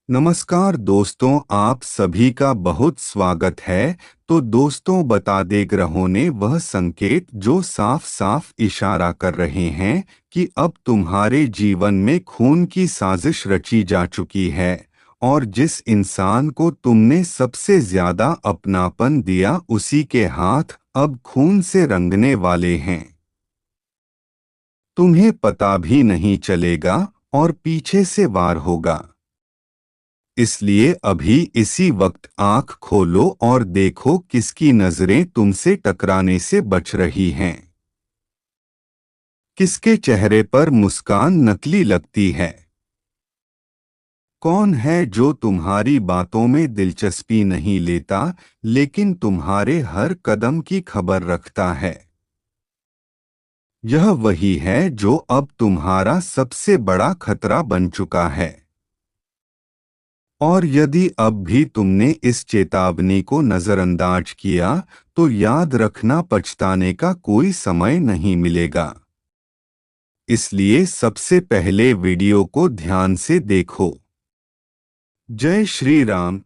नमस्कार दोस्तों, आप सभी का बहुत स्वागत है। तो दोस्तों, बता दे ग्रहों ने वह संकेत जो साफ साफ इशारा कर रहे हैं कि अब तुम्हारे जीवन में खून की साजिश रची जा चुकी है और जिस इंसान को तुमने सबसे ज्यादा अपनापन दिया उसी के हाथ अब खून से रंगने वाले हैं। तुम्हें पता भी नहीं चलेगा और पीछे से वार होगा। इसलिए अभी इसी वक्त आंख खोलो और देखो किसकी नजरें तुमसे टकराने से बच रही हैं। किसके चेहरे पर मुस्कान नकली लगती है। कौन है जो तुम्हारी बातों में दिलचस्पी नहीं लेता लेकिन तुम्हारे हर कदम की खबर रखता है। यह वही है जो अब तुम्हारा सबसे बड़ा खतरा बन चुका है। और यदि अब भी तुमने इस चेतावनी को नजरअंदाज किया तो याद रखना, पछताने का कोई समय नहीं मिलेगा। इसलिए सबसे पहले वीडियो को ध्यान से देखो। जय श्री राम।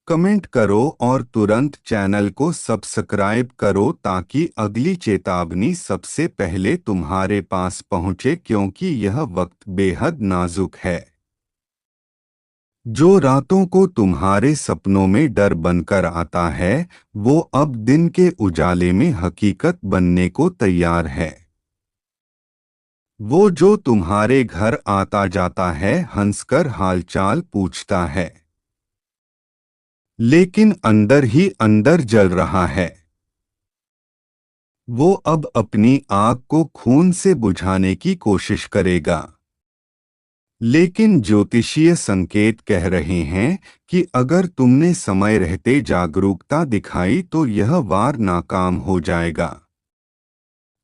कमेंट करो और तुरंत चैनल को सब्सक्राइब करो ताकि अगली चेतावनी सबसे पहले तुम्हारे पास पहुंचे, क्योंकि यह वक्त बेहद नाजुक है। जो रातों को तुम्हारे सपनों में डर बनकर आता है वो अब दिन के उजाले में हकीकत बनने को तैयार है। वो जो तुम्हारे घर आता जाता है, हंसकर हालचाल पूछता है, लेकिन अंदर ही अंदर जल रहा है। वो अब अपनी आग को खून से बुझाने की कोशिश करेगा। लेकिन ज्योतिषीय संकेत कह रहे हैं कि अगर तुमने समय रहते जागरूकता दिखाई तो यह वार नाकाम हो जाएगा।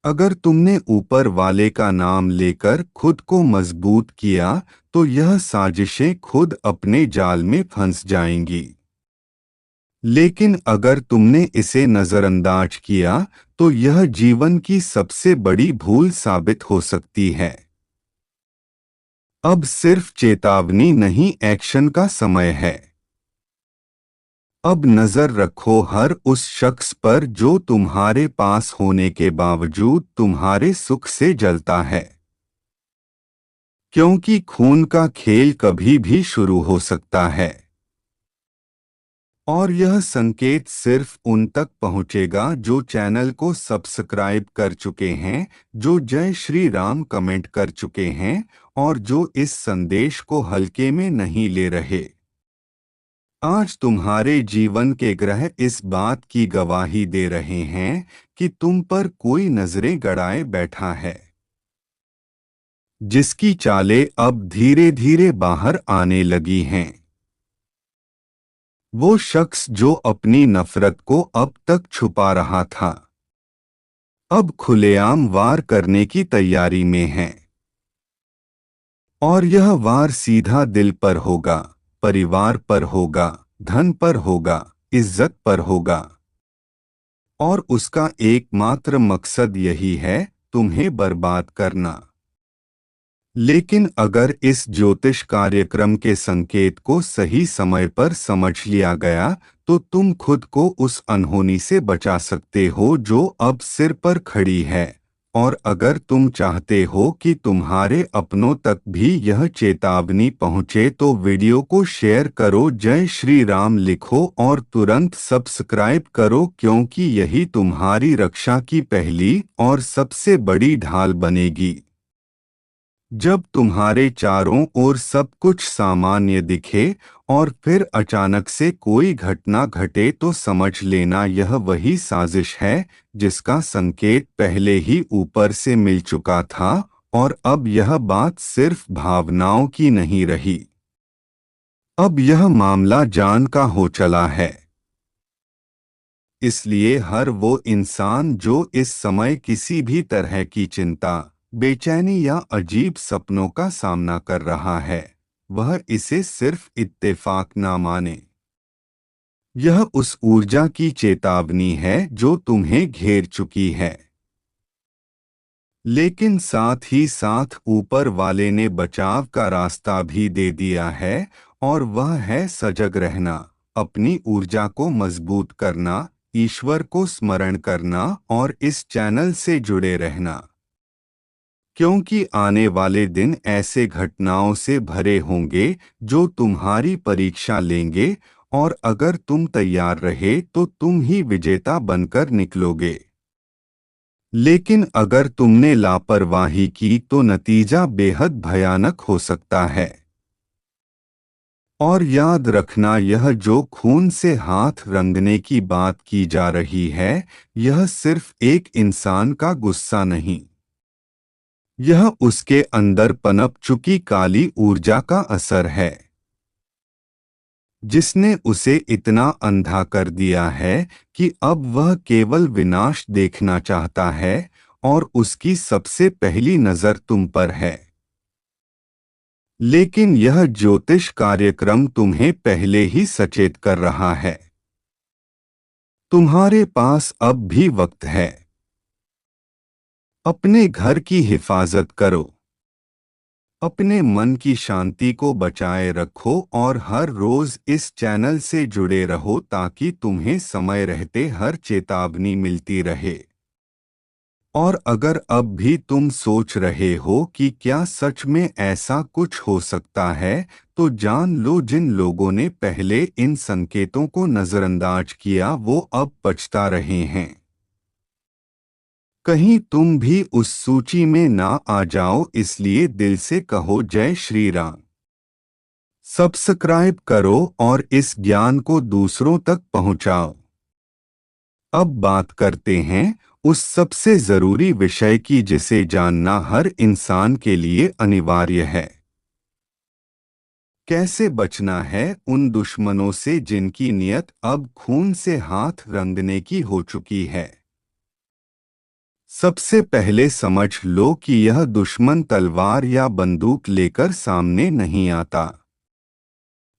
अगर तुमने ऊपर वाले का नाम लेकर खुद को मजबूत किया तो यह साजिशें खुद अपने जाल में फंस जाएंगी। लेकिन अगर तुमने इसे नजरअंदाज किया तो यह जीवन की सबसे बड़ी भूल साबित हो सकती है। अब सिर्फ चेतावनी नहीं, एक्शन का समय है। अब नजर रखो हर उस शख्स पर जो तुम्हारे पास होने के बावजूद तुम्हारे सुख से जलता है, क्योंकि खून का खेल कभी भी शुरू हो सकता है। और यह संकेत सिर्फ उन तक पहुंचेगा जो चैनल को सब्सक्राइब कर चुके हैं, जो जय श्री राम कमेंट कर चुके हैं और जो इस संदेश को हल्के में नहीं ले रहे। आज तुम्हारे जीवन के ग्रह इस बात की गवाही दे रहे हैं कि तुम पर कोई नजरें गड़ाए बैठा है, जिसकी चालें अब धीरे धीरे बाहर आने लगी हैं। वो शख्स जो अपनी नफरत को अब तक छुपा रहा था, अब खुलेआम वार करने की तैयारी में है। और यह वार सीधा दिल पर होगा, परिवार पर होगा, धन पर होगा, इज्जत पर होगा। और उसका एकमात्र मकसद यही है, तुम्हें बर्बाद करना। लेकिन अगर इस ज्योतिष कार्यक्रम के संकेत को सही समय पर समझ लिया गया तो तुम खुद को उस अनहोनी से बचा सकते हो जो अब सिर पर खड़ी है। और अगर तुम चाहते हो कि तुम्हारे अपनों तक भी यह चेतावनी पहुंचे तो वीडियो को शेयर करो, जय श्री राम लिखो और तुरंत सब्सक्राइब करो, क्योंकि यही तुम्हारी रक्षा की पहली और सबसे बड़ी ढाल बनेगी। जब तुम्हारे चारों ओर सब कुछ सामान्य दिखे और फिर अचानक से कोई घटना घटे तो समझ लेना यह वही साजिश है जिसका संकेत पहले ही ऊपर से मिल चुका था। और अब यह बात सिर्फ भावनाओं की नहीं रही, अब यह मामला जान का हो चला है। इसलिए हर वो इंसान जो इस समय किसी भी तरह की चिंता, बेचैनी या अजीब सपनों का सामना कर रहा है, वह इसे सिर्फ इत्तेफाक ना माने। यह उस ऊर्जा की चेतावनी है जो तुम्हें घेर चुकी है। लेकिन साथ ही साथ ऊपर वाले ने बचाव का रास्ता भी दे दिया है और वह है सजग रहना, अपनी ऊर्जा को मजबूत करना, ईश्वर को स्मरण करना और इस चैनल से जुड़े रहना, क्योंकि आने वाले दिन ऐसे घटनाओं से भरे होंगे जो तुम्हारी परीक्षा लेंगे, और अगर तुम तैयार रहे तो तुम ही विजेता बनकर निकलोगे। लेकिन अगर तुमने लापरवाही की तो नतीजा बेहद भयानक हो सकता है। और याद रखना, यह जो खून से हाथ रंगने की बात की जा रही है, यह सिर्फ एक इंसान का गुस्सा नहीं, यह उसके अंदर पनप चुकी काली ऊर्जा का असर है, जिसने उसे इतना अंधा कर दिया है कि अब वह केवल विनाश देखना चाहता है, और उसकी सबसे पहली नजर तुम पर है। लेकिन यह ज्योतिष कार्यक्रम तुम्हें पहले ही सचेत कर रहा है। तुम्हारे पास अब भी वक्त है। अपने घर की हिफाजत करो, अपने मन की शांति को बचाए रखो और हर रोज इस चैनल से जुड़े रहो ताकि तुम्हें समय रहते हर चेतावनी मिलती रहे। और अगर अब भी तुम सोच रहे हो कि क्या सच में ऐसा कुछ हो सकता है, तो जान लो, जिन लोगों ने पहले इन संकेतों को नजरअंदाज किया वो अब पछता रहे हैं। कहीं तुम भी उस सूची में ना आ जाओ, इसलिए दिल से कहो जय श्री राम। सब्सक्राइब करो और इस ज्ञान को दूसरों तक पहुंचाओ। अब बात करते हैं उस सबसे जरूरी विषय की जिसे जानना हर इंसान के लिए अनिवार्य है। कैसे बचना है उन दुश्मनों से जिनकी नियत अब खून से हाथ रंगने की हो चुकी है। सबसे पहले समझ लो कि यह दुश्मन तलवार या बंदूक लेकर सामने नहीं आता।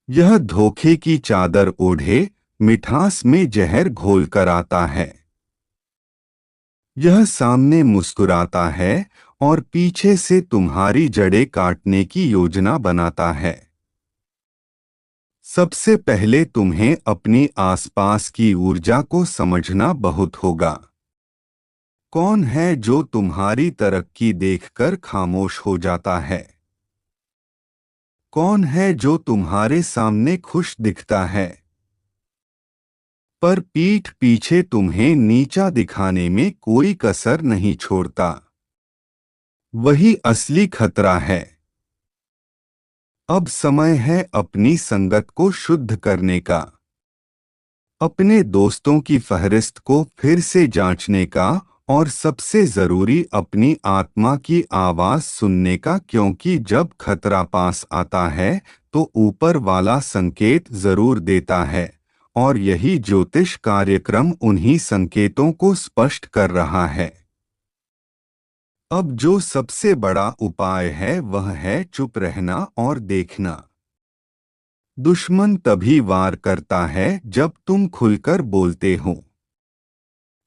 यह धोखे की चादर ओढ़े, मिठास में जहर घोल कर आता है। यह सामने मुस्कुराता है और पीछे से तुम्हारी जड़ें काटने की योजना बनाता है। सबसे पहले तुम्हें अपनी आसपास की ऊर्जा को समझना बहुत होगा। कौन है जो तुम्हारी तरक्की देखकर खामोश हो जाता है? कौन है जो तुम्हारे सामने खुश दिखता है पर पीठ पीछे तुम्हें नीचा दिखाने में कोई कसर नहीं छोड़ता? वही असली खतरा है। अब समय है अपनी संगत को शुद्ध करने का, अपने दोस्तों की फहरिस्त को फिर से जांचने का, और सबसे जरूरी अपनी आत्मा की आवाज सुनने का, क्योंकि जब खतरा पास आता है तो ऊपर वाला संकेत जरूर देता है, और यही ज्योतिष कार्यक्रम उन्हीं संकेतों को स्पष्ट कर रहा है। अब जो सबसे बड़ा उपाय है वह है चुप रहना और देखना। दुश्मन तभी वार करता है जब तुम खुलकर बोलते हो।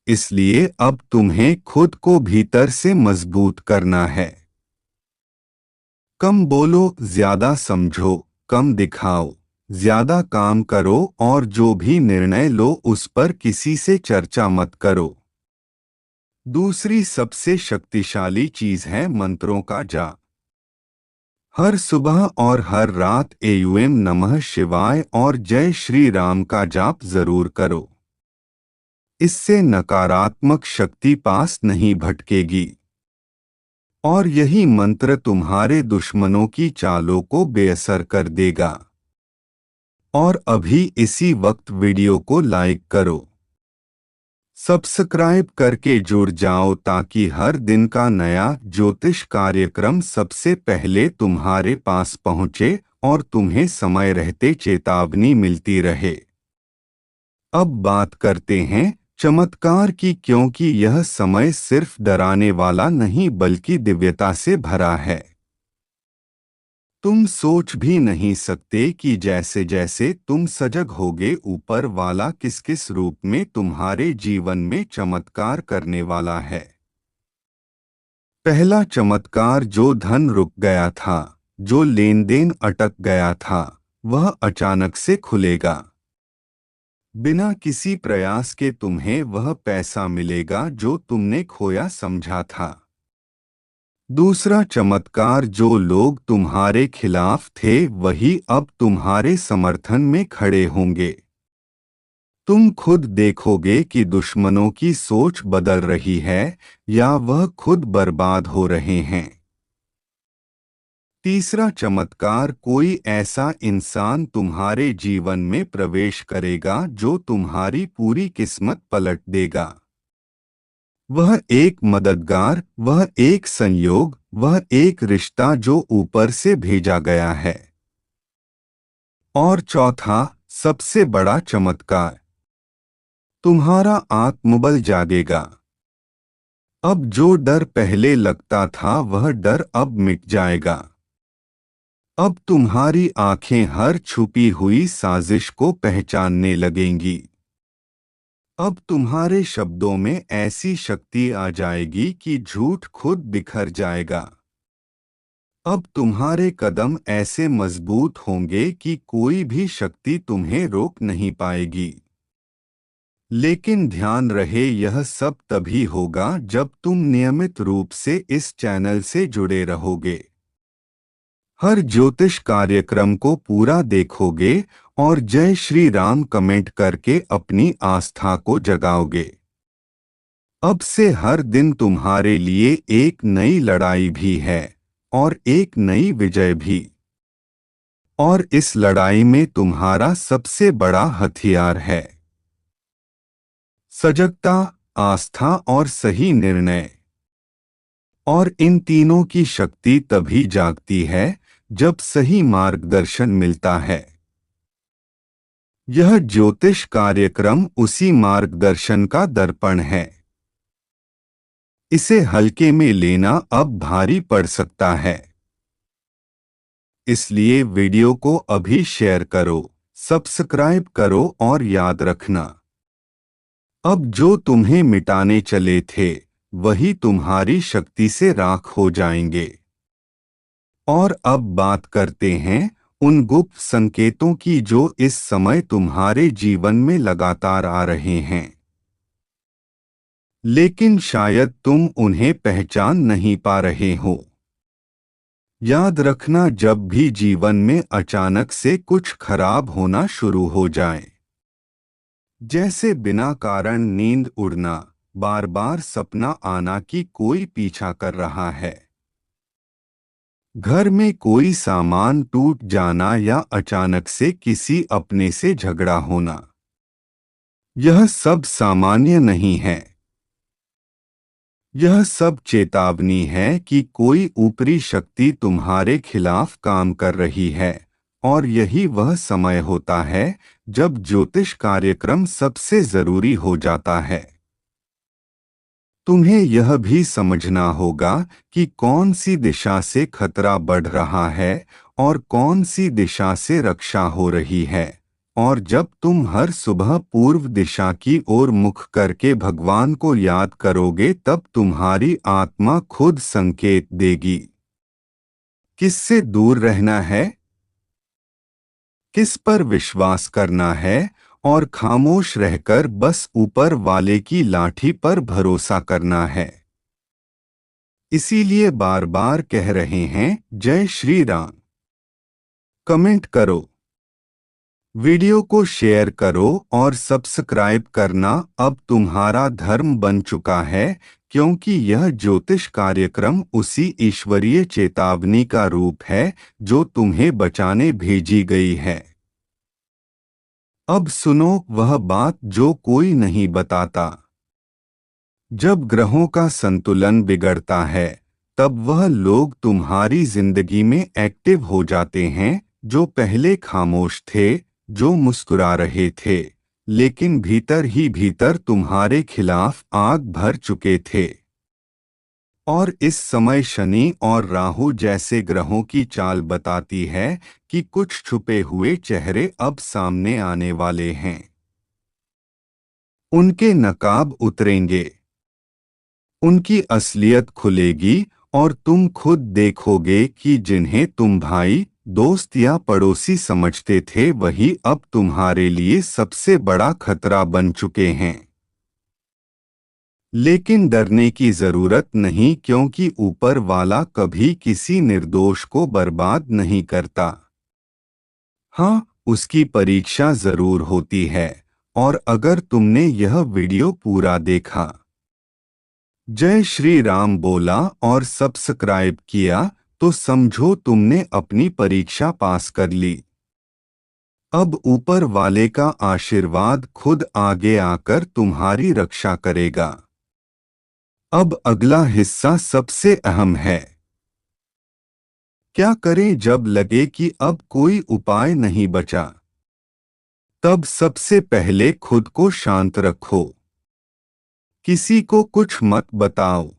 इसलिए अब तुम्हें खुद को भीतर से मजबूत करना है। कम बोलो, ज्यादा समझो, कम दिखाओ, ज्यादा काम करो, और जो भी निर्णय लो उस पर किसी से चर्चा मत करो। दूसरी सबसे शक्तिशाली चीज है मंत्रों का जाप। हर सुबह और हर रात एयूएम नमः शिवाय और जय श्री राम का जाप जरूर करो। इससे नकारात्मक शक्ति पास नहीं भटकेगी, और यही मंत्र तुम्हारे दुश्मनों की चालों को बेअसर कर देगा। और अभी इसी वक्त वीडियो को लाइक करो, सब्सक्राइब करके जुड़ जाओ ताकि हर दिन का नया ज्योतिष कार्यक्रम सबसे पहले तुम्हारे पास पहुंचे और तुम्हें समय रहते चेतावनी मिलती रहे। अब बात करते हैं चमत्कार की, क्योंकि यह समय सिर्फ डराने वाला नहीं बल्कि दिव्यता से भरा है। तुम सोच भी नहीं सकते कि जैसे जैसे तुम सजग होगे ऊपर वाला किस किस रूप में तुम्हारे जीवन में चमत्कार करने वाला है। पहला चमत्कार, जो धन रुक गया था, जो लेन देन अटक गया था, वह अचानक से खुलेगा। बिना किसी प्रयास के तुम्हें वह पैसा मिलेगा जो तुमने खोया समझा था। दूसरा चमत्कार, जो लोग तुम्हारे खिलाफ थे वही अब तुम्हारे समर्थन में खड़े होंगे। तुम खुद देखोगे कि दुश्मनों की सोच बदल रही है या वह खुद बर्बाद हो रहे हैं। तीसरा चमत्कार, कोई ऐसा इंसान तुम्हारे जीवन में प्रवेश करेगा जो तुम्हारी पूरी किस्मत पलट देगा। वह एक मददगार, वह एक संयोग, वह एक रिश्ता जो ऊपर से भेजा गया है। और चौथा, सबसे बड़ा चमत्कार, तुम्हारा आत्मबल जागेगा। अब जो डर पहले लगता था वह डर अब मिट जाएगा। अब तुम्हारी आंखें हर छुपी हुई साजिश को पहचानने लगेंगी। अब तुम्हारे शब्दों में ऐसी शक्ति आ जाएगी कि झूठ खुद बिखर जाएगा। अब तुम्हारे कदम ऐसे मजबूत होंगे कि कोई भी शक्ति तुम्हें रोक नहीं पाएगी। लेकिन ध्यान रहे, यह सब तभी होगा जब तुम नियमित रूप से इस चैनल से जुड़े रहोगे, हर ज्योतिष कार्यक्रम को पूरा देखोगे और जय श्री राम कमेंट करके अपनी आस्था को जगाओगे। अब से हर दिन तुम्हारे लिए एक नई लड़ाई भी है और एक नई विजय भी। और इस लड़ाई में तुम्हारा सबसे बड़ा हथियार है सजगता, आस्था और सही निर्णय। और इन तीनों की शक्ति तभी जागती है जब सही मार्गदर्शन मिलता है। यह ज्योतिष कार्यक्रम उसी मार्गदर्शन का दर्पण है। इसे हल्के में लेना अब भारी पड़ सकता है। इसलिए वीडियो को अभी शेयर करो, सब्सक्राइब करो और याद रखना, अब जो तुम्हें मिटाने चले थे वही तुम्हारी शक्ति से राख हो जाएंगे। और अब बात करते हैं उन गुप्त संकेतों की जो इस समय तुम्हारे जीवन में लगातार आ रहे हैं, लेकिन शायद तुम उन्हें पहचान नहीं पा रहे हो। याद रखना, जब भी जीवन में अचानक से कुछ खराब होना शुरू हो जाए, जैसे बिना कारण नींद उड़ना, बार बार सपना आना कि कोई पीछा कर रहा है, घर में कोई सामान टूट जाना या अचानक से किसी अपने से झगड़ा होना, यह सब सामान्य नहीं है। यह सब चेतावनी है कि कोई ऊपरी शक्ति तुम्हारे खिलाफ काम कर रही है। और यही वह समय होता है जब ज्योतिष कार्यक्रम सबसे जरूरी हो जाता है। तुम्हें यह भी समझना होगा कि कौन सी दिशा से खतरा बढ़ रहा है और कौन सी दिशा से रक्षा हो रही है। और जब तुम हर सुबह पूर्व दिशा की ओर मुख करके भगवान को याद करोगे, तब तुम्हारी आत्मा खुद संकेत देगी किससे दूर रहना है, किस पर विश्वास करना है, और खामोश रहकर बस ऊपर वाले की लाठी पर भरोसा करना है। इसीलिए बार बार कह रहे हैं जय श्री राम। कमेंट करो, वीडियो को शेयर करो और सब्सक्राइब करना अब तुम्हारा धर्म बन चुका है, क्योंकि यह ज्योतिष कार्यक्रम उसी ईश्वरीय चेतावनी का रूप है जो तुम्हें बचाने भेजी गई है। अब सुनो वह बात जो कोई नहीं बताता। जब ग्रहों का संतुलन बिगड़ता है, तब वह लोग तुम्हारी जिंदगी में एक्टिव हो जाते हैं जो पहले खामोश थे, जो मुस्कुरा रहे थे, लेकिन भीतर ही भीतर तुम्हारे खिलाफ आग भर चुके थे। और इस समय शनि और राहु जैसे ग्रहों की चाल बताती है कि कुछ छुपे हुए चेहरे अब सामने आने वाले हैं। उनके नकाब उतरेंगे, उनकी असलियत खुलेगी और तुम खुद देखोगे कि जिन्हें तुम भाई, दोस्त या पड़ोसी समझते थे वही अब तुम्हारे लिए सबसे बड़ा खतरा बन चुके हैं। लेकिन डरने की जरूरत नहीं, क्योंकि ऊपर वाला कभी किसी निर्दोष को बर्बाद नहीं करता। हाँ, उसकी परीक्षा जरूर होती है। और अगर तुमने यह वीडियो पूरा देखा, जय श्री राम बोला और सब्सक्राइब किया, तो समझो तुमने अपनी परीक्षा पास कर ली। अब ऊपर वाले का आशीर्वाद खुद आगे आकर तुम्हारी रक्षा करेगा। अब अगला हिस्सा सबसे अहम है। क्या करें जब लगे कि अब कोई उपाय नहीं बचा? तब सबसे पहले खुद को शांत रखो। किसी को कुछ मत बताओ।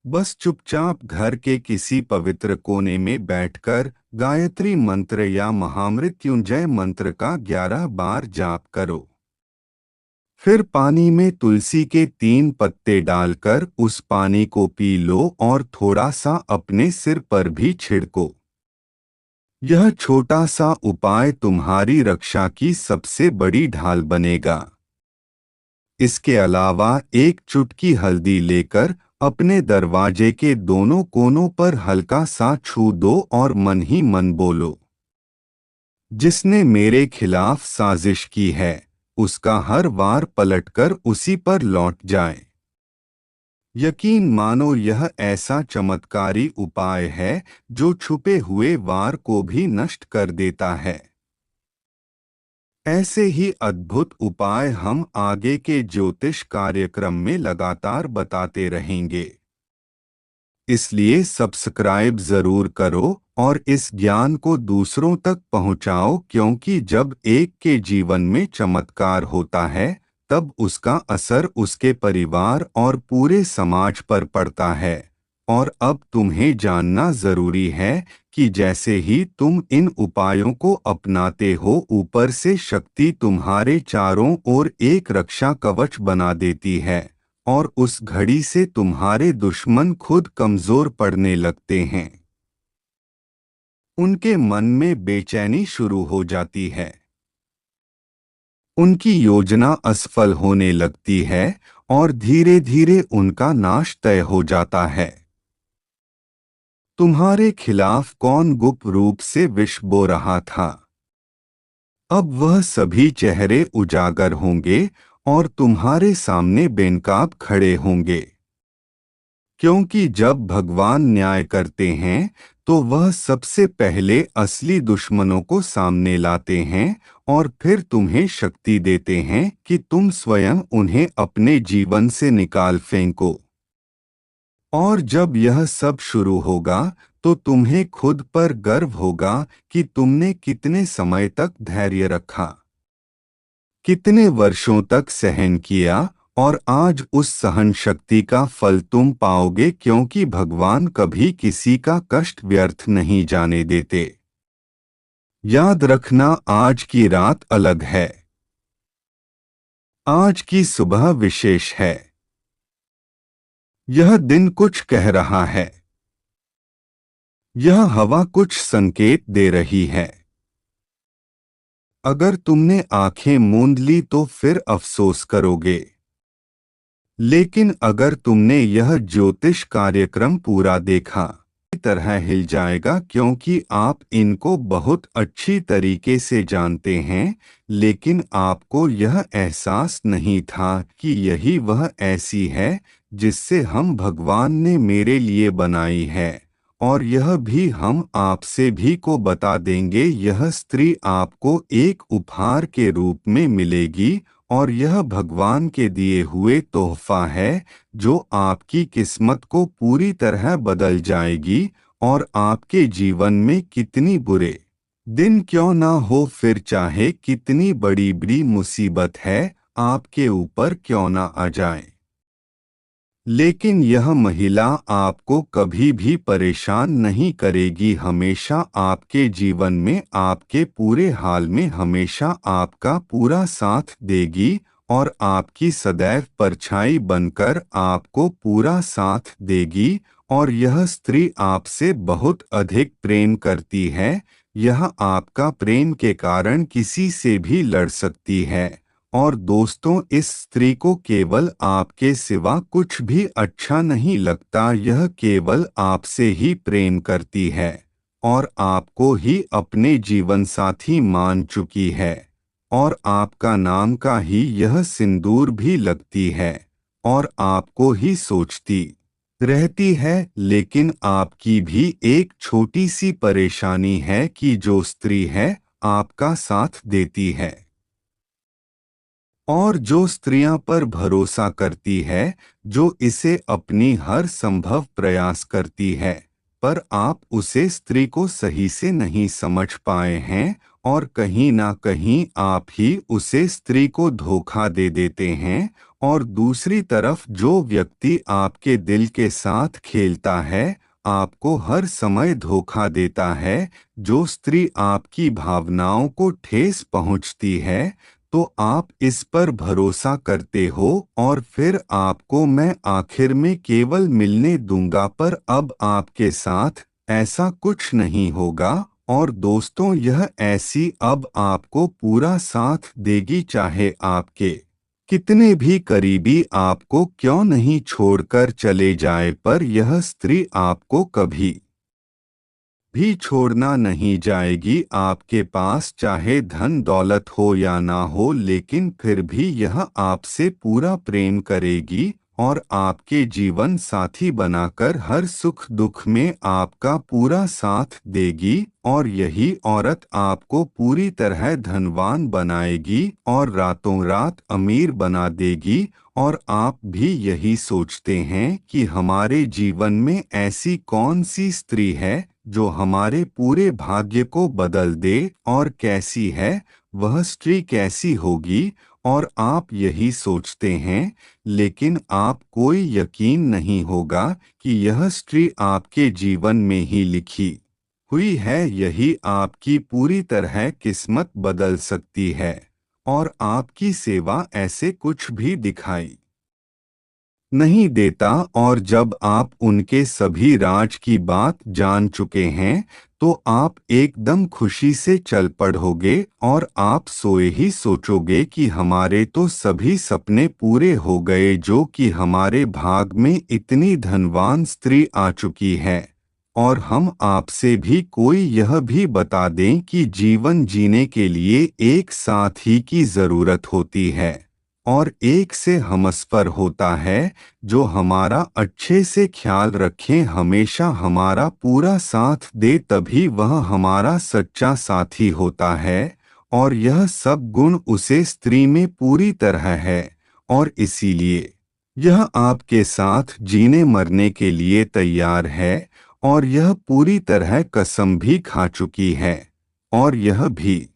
बस चुपचाप घर के किसी पवित्र कोने में बैठकर गायत्री मंत्र या महामृत्युंजय मंत्र का 11 बार जाप करो। फिर पानी में तुलसी के 3 पत्ते डालकर उस पानी को पी लो और थोड़ा सा अपने सिर पर भी छिड़को। यह छोटा सा उपाय तुम्हारी रक्षा की सबसे बड़ी ढाल बनेगा। इसके अलावा एक चुटकी हल्दी लेकर अपने दरवाजे के दोनों कोनों पर हल्का सा छू दो और मन ही मन बोलो, जिसने मेरे खिलाफ साजिश की है उसका हर वार पलटकर उसी पर लौट जाए। यकीन मानो यह ऐसा चमत्कारी उपाय है जो छुपे हुए वार को भी नष्ट कर देता है। ऐसे ही अद्भुत उपाय हम आगे के ज्योतिष कार्यक्रम में लगातार बताते रहेंगे। इसलिए सब्सक्राइब जरूर करो और इस ज्ञान को दूसरों तक पहुंचाओ, क्योंकि जब एक के जीवन में चमत्कार होता है तब उसका असर उसके परिवार और पूरे समाज पर पड़ता है। और अब तुम्हें जानना जरूरी है कि जैसे ही तुम इन उपायों को अपनाते हो, ऊपर से शक्ति तुम्हारे चारों ओर एक रक्षा कवच बना देती है और उस घड़ी से तुम्हारे दुश्मन खुद कमजोर पड़ने लगते हैं। उनके मन में बेचैनी शुरू हो जाती है। उनकी योजना असफल होने लगती है और धीरे धीरे उनका नाश तय हो जाता है। तुम्हारे खिलाफ कौन गुप्त रूप से विष बो रहा था, अब वह सभी चेहरे उजागर होंगे और तुम्हारे सामने बेनकाब खड़े होंगे। क्योंकि जब भगवान न्याय करते हैं तो वह सबसे पहले असली दुश्मनों को सामने लाते हैं और फिर तुम्हें शक्ति देते हैं कि तुम स्वयं उन्हें अपने जीवन से निकाल फेंको। और जब यह सब शुरू होगा तो तुम्हें खुद पर गर्व होगा कि तुमने कितने समय तक धैर्य रखा, कितने वर्षों तक सहन किया, और आज उस सहन शक्ति का फल तुम पाओगे, क्योंकि भगवान कभी किसी का कष्ट व्यर्थ नहीं जाने देते। याद रखना, आज की रात अलग है, आज की सुबह विशेष है। यह दिन कुछ कह रहा है, यह हवा कुछ संकेत दे रही है। अगर तुमने आंखें मूंद ली तो फिर अफसोस करोगे, लेकिन अगर तुमने यह ज्योतिष कार्यक्रम पूरा देखा, इस तरह हिल जाएगा, क्योंकि आप इनको बहुत अच्छी तरीके से जानते हैं, लेकिन आपको यह एहसास नहीं था कि यही वह ऐसी है जिससे हम भगवान ने मेरे लिए बनाई है। और यह भी हम आपसे भी को बता देंगे, यह स्त्री आपको एक उपहार के रूप में मिलेगी और यह भगवान के दिए हुए तोहफा है जो आपकी किस्मत को पूरी तरह बदल जाएगी। और आपके जीवन में कितनी बुरे दिन क्यों ना हो, फिर चाहे कितनी बड़ी बड़ी मुसीबत है आपके ऊपर क्यों ना आ जाए, लेकिन यह महिला आपको कभी भी परेशान नहीं करेगी। हमेशा आपके जीवन में, आपके पूरे हाल में हमेशा आपका पूरा साथ देगी और आपकी सदैव परछाई बनकर आपको पूरा साथ देगी। और यह स्त्री आपसे बहुत अधिक प्रेम करती है। यह आपका प्रेम के कारण किसी से भी लड़ सकती है। और दोस्तों, इस स्त्री को केवल आपके सिवा कुछ भी अच्छा नहीं लगता। यह केवल आपसे ही प्रेम करती है और आपको ही अपने जीवन साथी मान चुकी है। और आपका नाम का ही यह सिंदूर भी लगती है और आपको ही सोचती रहती है। लेकिन आपकी भी एक छोटी सी परेशानी है कि जो स्त्री है आपका साथ देती है और जो स्त्रियां पर भरोसा करती है, जो इसे अपनी हर संभव प्रयास करती है, पर आप उसे स्त्री को सही से नहीं समझ पाए हैं और कहीं ना कहीं आप ही उसे स्त्री को धोखा दे देते हैं। और दूसरी तरफ जो व्यक्ति आपके दिल के साथ खेलता है, आपको हर समय धोखा देता है, जो स्त्री आपकी भावनाओं को ठेस पहुंचती है, तो आप इस पर भरोसा करते हो और फिर आपको मैं आखिर में केवल मिलने दूंगा, पर अब आपके साथ ऐसा कुछ नहीं होगा। और दोस्तों, यह ऐसी अब आपको पूरा साथ देगी, चाहे आपके कितने भी करीबी आपको क्यों नहीं छोड़कर चले जाए, पर यह स्त्री आपको कभी भी छोड़ना नहीं जाएगी। आपके पास चाहे धन दौलत हो या ना हो, लेकिन फिर भी यह आपसे पूरा प्रेम करेगी और आपके जीवन साथी बनाकर हर सुख दुख में आपका पूरा साथ देगी। और यही औरत आपको पूरी तरह धनवान बनाएगी और रातों रात अमीर बना देगी। और आप भी यही सोचते हैं कि हमारे जीवन में ऐसी कौन सी स्त्री है जो हमारे पूरे भाग्य को बदल दे, और कैसी है वह स्त्री, कैसी होगी। और आप यही सोचते हैं, लेकिन आप कोई यकीन नहीं होगा कि यह स्त्री आपके जीवन में ही लिखी हुई है। यही आपकी पूरी तरह किस्मत बदल सकती है और आपकी सेवा ऐसे कुछ भी दिखाई नहीं देता। और जब आप उनके सभी राज की बात जान चुके हैं, तो आप एकदम खुशी से चल पड़ोगे और आप सोए ही सोचोगे कि हमारे तो सभी सपने पूरे हो गए, जो कि हमारे भाग में इतनी धनवान स्त्री आ चुकी है। और हम आपसे भी कोई यह भी बता दें कि जीवन जीने के लिए एक साथी की जरूरत होती है और एक से हमसफर होता है, जो हमारा अच्छे से ख्याल रखें, हमेशा हमारा पूरा साथ दे, तभी वह हमारा सच्चा साथी होता है। और यह सब गुण उसे स्त्री में पूरी तरह है और इसीलिए यह आपके साथ जीने मरने के लिए तैयार है। और यह पूरी तरह कसम भी खा चुकी है और यह भी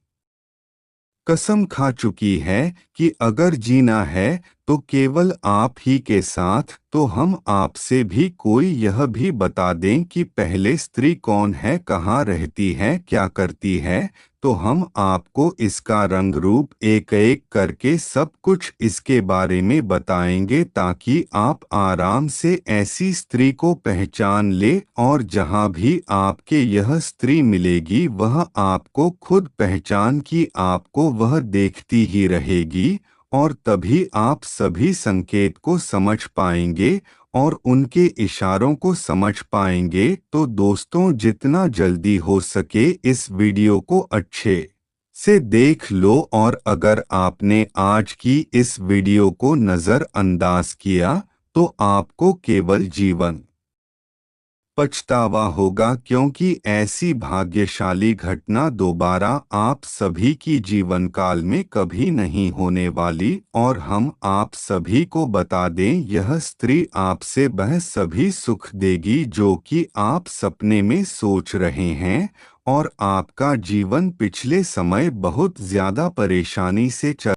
कसम खा चुकी है कि अगर जीना है तो केवल आप ही के साथ। तो हम आपसे भी कोई यह भी बता दें कि पहले स्त्री कौन है, कहाँ रहती है, क्या करती है, तो हम आपको इसका रंग रूप एक एक करके सब कुछ इसके बारे में बताएंगे, ताकि आप आराम से ऐसी स्त्री को पहचान ले। और जहाँ भी आपके यह स्त्री मिलेगी, वह आपको खुद पहचान की आपको वह देखती ही रहेगी, और तभी आप सभी संकेत को समझ पाएंगे और उनके इशारों को समझ पाएंगे। तो दोस्तों, जितना जल्दी हो सके इस वीडियो को अच्छे से देख लो, और अगर आपने आज की इस वीडियो को नज़रअंदाज किया तो आपको केवल जीवन पछतावा होगा, क्योंकि ऐसी भाग्यशाली घटना दोबारा आप सभी की जीवन काल में कभी नहीं होने वाली। और हम आप सभी को बता दें, यह स्त्री आपसे वह सभी सुख देगी जो कि आप सपने में सोच रहे हैं। और आपका जीवन पिछले समय बहुत ज्यादा परेशानी से चल